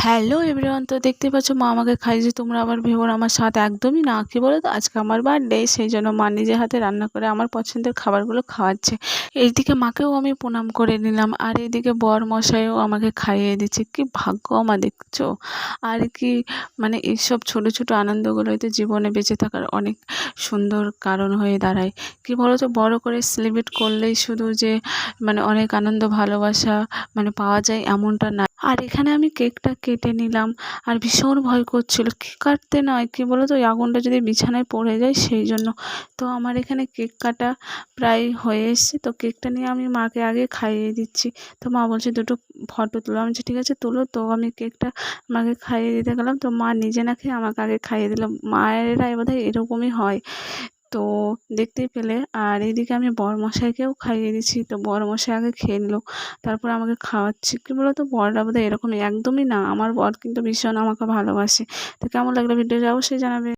Hello everyone, তো দেখতেই পাচ্ছ মা আমাকে খাইয়েছে। তোমরা আবার ভেবো না আমার স্বাদ একদমই না। কী বলো তো, আজকে আমার বার্থডে, সেই জন্য মা নিজের হাতে রান্না করে আমার পছন্দের খাবারগুলো খাওয়াচ্ছে। এইদিকে মাকেও আমি প্রণাম করে নিলাম, আর এইদিকে বরমশাইও আমাকে খাইয়ে দিচ্ছে। কি ভাগ্য আমার, দেখছো? আর কি মানে এইসব ছোটো ছোটো আনন্দগুলোই তো জীবনে বেঁচে থাকার অনেক সুন্দর কারণ হয়ে দাঁড়ায়। কি বলো তো, বড় করে সেলিব্রেট করলেই শুধু যে মানে অনেক আনন্দ ভালোবাসা মানে পাওয়া যায় এমনটা না। আর এখানে আমি কেকটা কেটে নিলাম, আর ভীষণ ভয় করছিল কেক কাটতে, নয় কী বলো তো, ওই আগুনটা যদি বিছানায় পড়ে যায় সেই জন্য। তো আমার এখানে কেক কাটা প্রায় হয়ে এসছে, তো কেকটা নিয়ে আমি মাকে আগে খাইয়ে দিচ্ছি। তো মা বলছে দুটো ফটো তুলো। আমি বলছি ঠিক আছে তুলো। তো আমি কেকটা মাকে খাইয়ে দিতে গেলাম, তো মা নিজে না খেয়ে আমাকে আগে খাইয়ে দিল। মায়েরা বোধহয় এরকমই হয়। তো দেখতেই পেলে। আর এইদিকে আমি বরমশাইকেও খাইয়ে দিচ্ছি, তো বরমশাই আগে খেয়ে নিল, তারপর আমাকে খাওয়াচ্ছি। কী বলো তো, বররা বোধহয় এরকমই একদমই না। আমার বর কিন্তু ভীষণ আমাকে ভালোবাসে। তো কেমন লাগলো ভিডিওটা অবশ্যই জানাবে।